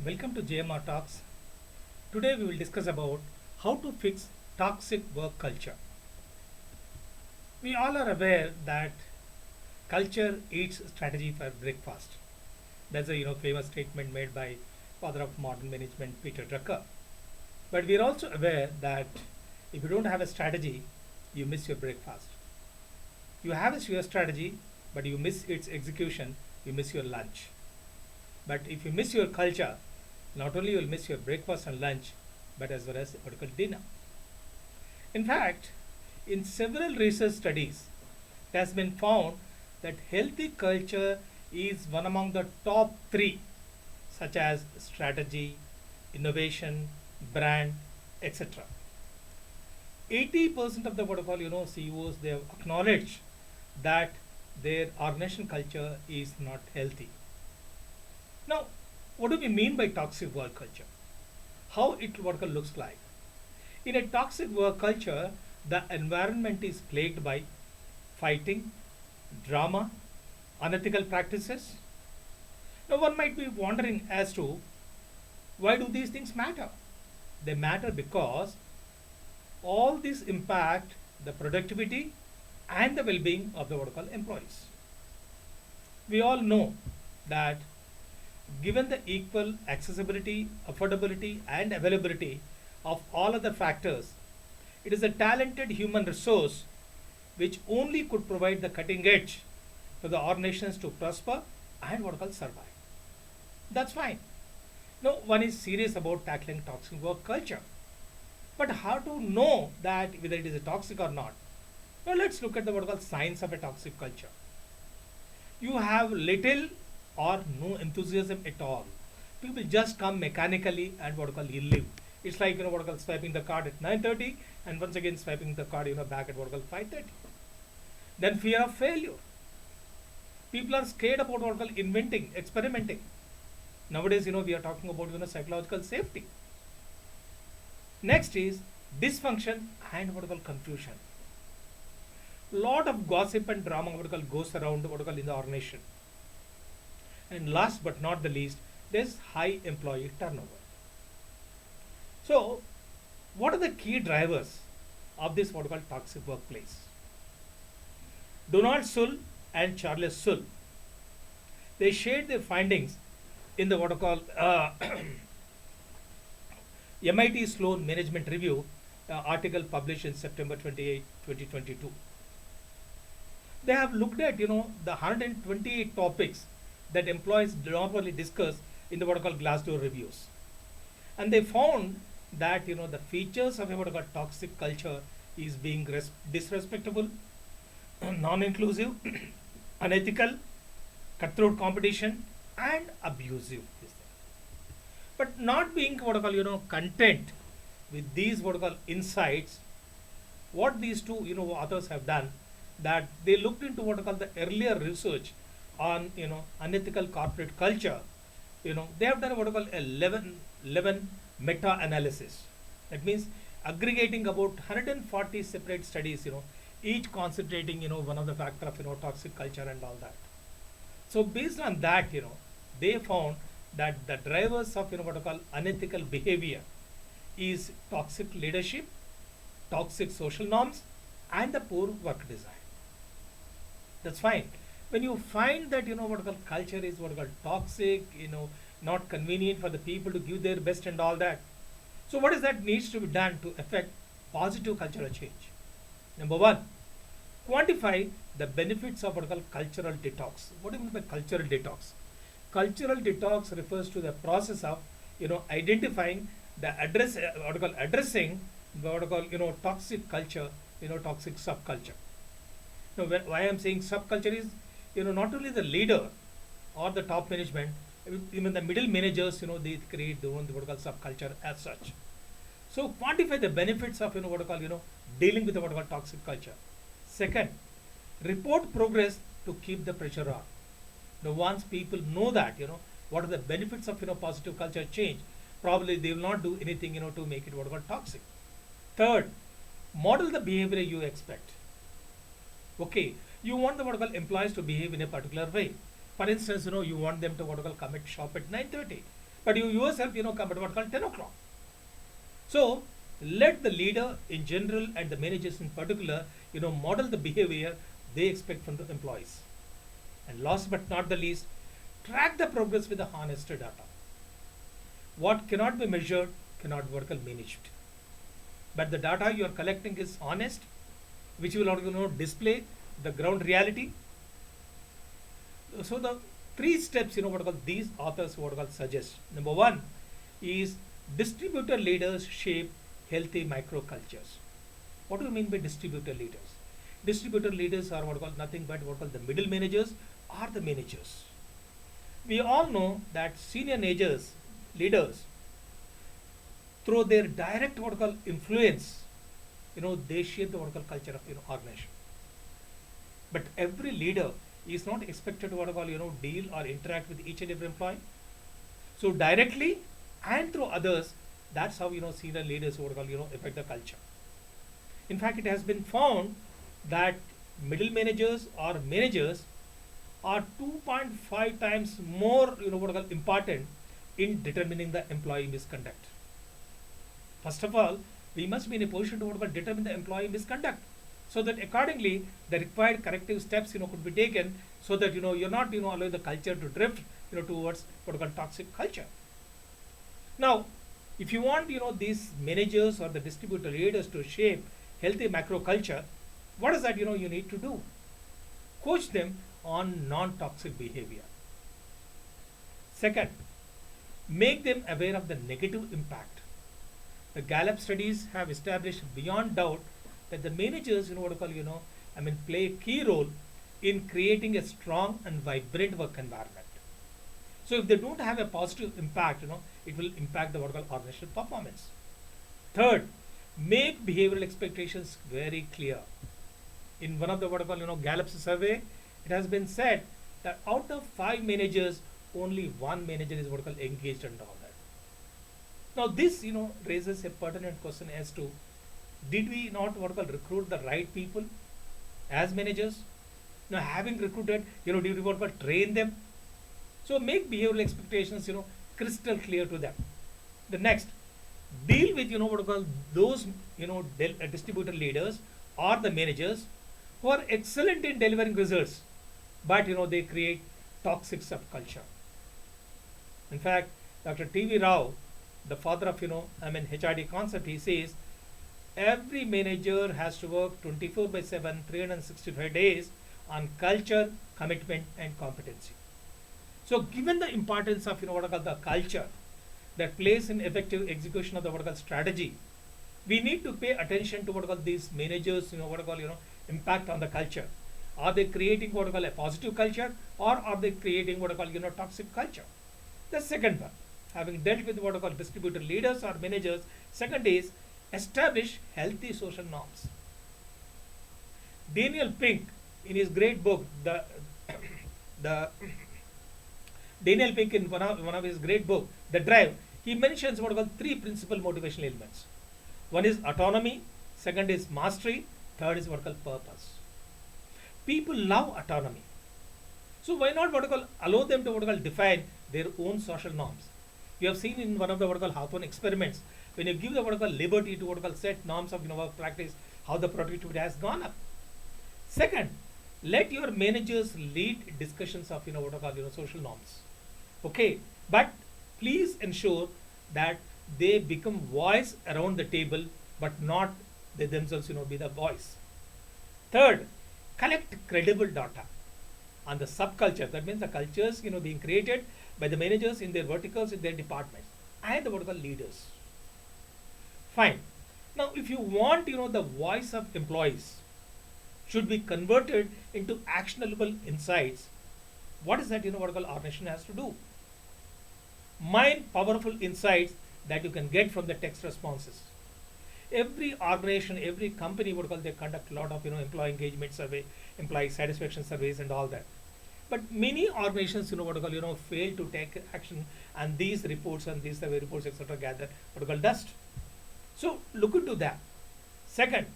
Welcome to JMR Talks. Today we will discuss about how to fix toxic work culture. We all are aware that culture eats strategy for breakfast. That's a famous statement made by father of modern management Peter Drucker. But we are also aware that if you don't have a strategy, you miss your breakfast. You have your strategy, but you miss its execution, you miss your lunch. But if you miss your culture, not only you will miss your breakfast and lunch, but as well as what you call dinner. In fact, in several research studies, it has been found that healthy culture is one among the top three, such as strategy, innovation, brand, etc. 80% of the what you call CEOs, they have acknowledged that their organization culture is not healthy. Now, what do we mean by toxic work culture? How it what looks like? In a toxic work culture, the environment is plagued by fighting, drama, unethical practices. Now, one might be wondering as to why do these things matter? They matter because all these impact the productivity and the well-being of the what employees. We all know that given the equal accessibility, affordability, and availability of all other factors, it is a talented human resource which only could provide the cutting edge for the organizations to prosper and survive. That's fine. No one is serious about tackling toxic work culture. But how to know that whether it is a toxic or not? Well, let's look at the science of a toxic culture. You have little or no enthusiasm at all. People just come mechanically and you live. It's like swiping the card at 9:30 and once again swiping the card back at 5:30. Then fear of failure. People are scared about inventing, experimenting. Nowadays we are talking about psychological safety. Next is dysfunction and confusion. Lot of gossip and drama goes around in the organization. And last but not the least, there's high employee turnover. So, what are the key drivers of this toxic workplace? Donald Sull and Charles Sull, they shared their findings in the MIT Sloan Management Review article published in September 28, 2022. They have looked at the 128 topics that employees normally discuss in the Glassdoor reviews, and they found that the features of a toxic culture is being disrespectful, non-inclusive, unethical, cutthroat competition, and abusive. But not being content with these insights, what these two authors have done, that they looked into the earlier research on unethical corporate culture. They have done 11 meta analysis. That means aggregating about 140 separate studies, each concentrating one of the factor of toxic culture and all that. So based on that, they found that the drivers of unethical behavior is toxic leadership, toxic social norms, and the poor work design. That's fine. When you find that culture is toxic, not convenient for the people to give their best and all that. So what is that needs to be done to affect positive cultural change? Number one, quantify the benefits of cultural detox. What do you mean by cultural detox? Cultural detox refers to the process of identifying the addressing the toxic culture, toxic subculture. Now, why I am saying subculture is not only the leader or the top management, even the middle managers they create their own subculture as such. So quantify the benefits of dealing with the toxic culture. Second, report progress to keep the pressure on. Now once people know that what are the benefits of positive culture change, probably they will not do anything to make it toxic. Third, model the behavior you expect. Okay, you want the employees to behave in a particular way. For instance, you want them to come at shop at 9:30. but you yourself, come at what called 10 o'clock. So let the leader in general and the managers in particular, model the behavior they expect from the employees. And last but not the least, track the progress with the honest data. What cannot be measured cannot work or managed. But the data you are collecting is honest, which will display the ground reality. So the three steps, these authors suggest. Number one is distributor leaders shape healthy microcultures. What do you mean by distributor leaders? Distributor leaders are nothing but the middle managers or the managers. We all know that senior leaders, through their direct influence, they shape the culture of organization. But every leader is not expected to deal or interact with each and every employee. So directly and through others, that's how senior leaders affect the culture. In fact, it has been found that middle managers or managers are 2.5 times more important in determining the employee misconduct. First of all, we must be in a position to determine the employee misconduct, so that accordingly the required corrective steps could be taken, so that you're not allowing the culture to drift towards toxic culture. Now, if you want these managers or the distributor leaders to shape healthy macro culture, what is that you need to do? Coach them on non-toxic behavior. Second, make them aware of the negative impact. The Gallup studies have established beyond doubt that the managers play a key role in creating a strong and vibrant work environment. So if they don't have a positive impact, it will impact the organizational performance. Third, make behavioral expectations very clear. In one of the Gallup's survey, it has been said that out of 5 managers, only 1 manager is engaged and all that. Now this raises a pertinent question as to, did we not recruit the right people as managers? Now having recruited, did we train them? So make behavioral expectations crystal clear to them. The next, deal with those distributor leaders or the managers who are excellent in delivering results, but they create toxic subculture. In fact, Dr. T.V. Rao, the father of HRD concept, he says every manager has to work 24/7, 365 days on culture, commitment, and competency. So given the importance of the culture that plays in effective execution of the strategy, we need to pay attention to these managers impact on the culture. Are they creating a positive culture, or are they creating toxic culture? The second one, having dealt with distributor leaders or managers, second is establish healthy social norms. Daniel Pink, in his great book, the Daniel Pink, in one of his great book, The Drive, he mentions 3 principal motivational elements. One is autonomy, second is mastery, third is purpose. People love autonomy. So why not allow them to define their own social norms? You have seen in one of the Hawthorne experiments, when you give the liberty to set norms of work practice, how the productivity has gone up. Second, let your managers lead discussions of social norms. Okay, but please ensure that they become voice around the table, but not they themselves be the voice. Third, collect credible data on the subculture. That means the cultures being created by the managers in their verticals, in their departments, and the vertical leaders. Fine. Now, if you want the voice of employees should be converted into actionable insights, what is that organization has to do? Mine powerful insights that you can get from the text responses. Every organization, every company they conduct a lot of employee engagement survey, employee satisfaction surveys, and all that. But many organizations fail to take action, and these reports and these survey reports etc. gather dust. So look into that. Second,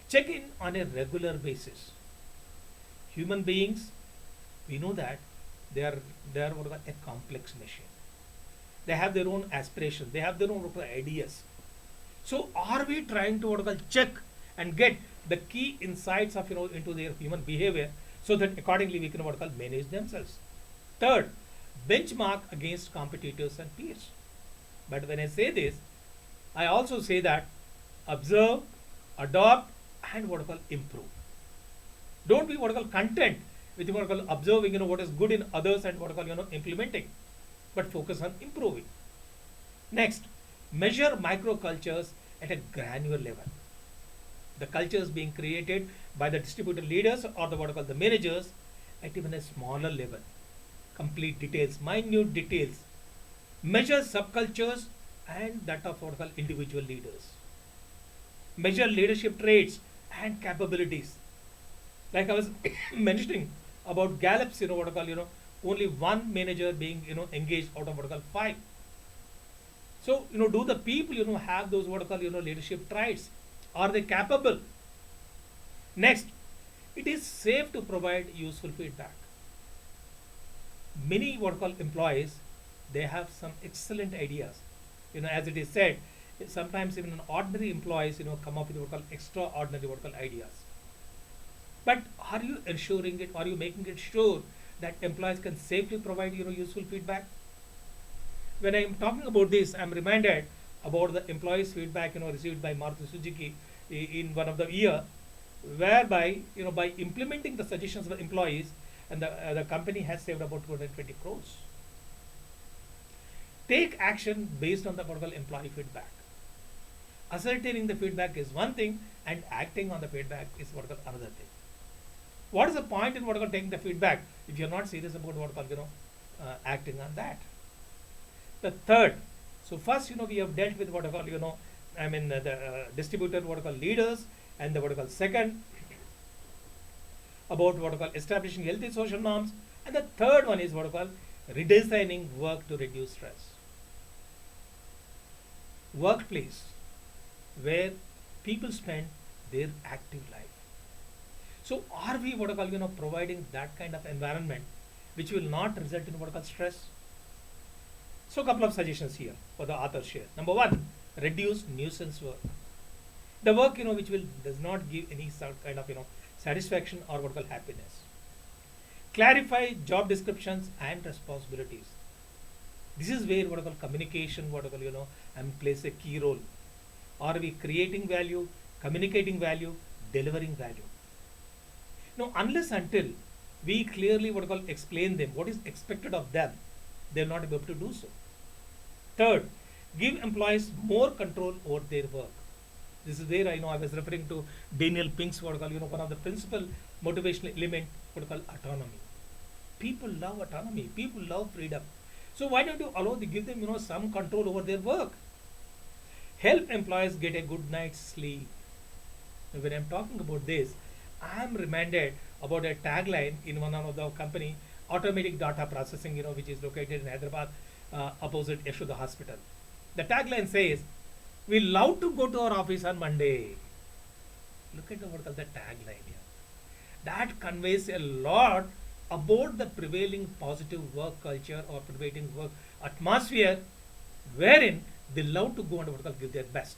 check in on a regular basis. Human beings, we know that they are a complex machine. They have their own aspirations. They have their own ideas. So are we trying to what you call check and get the key insights of into their human behavior so that accordingly we can what you call manage themselves. Third, benchmark against competitors and peers. But when I say this, I also say that observe, adopt, and what you call improve. Don't be what you call content with what you call observing what is good in others and what you call implementing, but focus on improving. Next, measure microcultures at a granular level. The cultures being created by the distributed leaders or the what you call the managers at even a smaller level. Complete details, minute details. Measure subcultures and that of what you call individual leaders. Measure leadership traits and capabilities. Like I was mentioning about Gallup's, what I call, only one manager being, engaged out of what I call five. So, do the people, have those what I call, leadership traits? Are they capable? Next, it is safe to provide useful feedback. Many what I call employees, they have some excellent ideas. As it is said, sometimes even an ordinary employees, come up with what I call extraordinary what I call ideas. But are you ensuring it? Are you making it sure that employees can safely provide useful feedback? When I am talking about this, I am reminded about the employees' feedback received by Maruti Suzuki in one of the year, whereby by implementing the suggestions of the employees, and the company has saved about 220 crores. Take action based on the what I call employee feedback. Ascertaining the feedback is one thing, and acting on the feedback is what I call another thing. What is the point in what I call taking the feedback if you are not serious about what I call acting on that? The third, so first we have dealt with what I call the distributed what I call leaders, and the what I call second about what I call establishing healthy social norms, and the third one is what I call redesigning work to reduce stress. Workplace where people spend their active life. So are we what I call providing that kind of environment which will not result in what I call stress? So a couple of suggestions here for the author share. Number one, reduce nuisance work. The work which does not give any sort kind of satisfaction or what I call happiness. Clarify job descriptions and responsibilities. This is where what I call communication, what I call plays a key role. Are we creating value, communicating value, delivering value? Now, unless until we clearly what I call explain them what is expected of them, they will not be able to do so. Third, give employees more control over their work. This is where I was referring to Daniel Pink's what I call one of the principal motivational element what I call autonomy. People love autonomy. People love freedom. So why don't you give them some control over their work? Help employees get a good night's sleep. When I'm talking about this, I am reminded about a tagline in one of the company, automatic data processing, which is located in Hyderabad, opposite Yashoda Hospital. The tagline says, "We love to go to our office on Monday." Look at what the tagline here. That conveys a lot about the prevailing positive work culture or prevailing work atmosphere, wherein they love to go and give their best.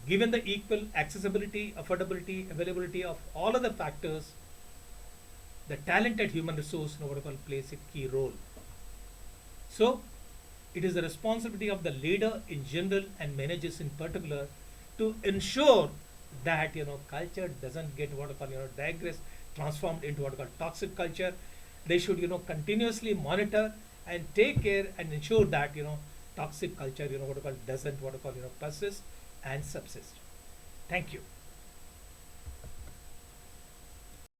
Given the equal accessibility, affordability, availability of all other factors, the talented human resource plays a key role. So, it is the responsibility of the leader in general and managers in particular to ensure that culture doesn't get digress, transformed into toxic culture. They should continuously monitor and take care and ensure that toxic culture doesn't persist and subsist. Thank you.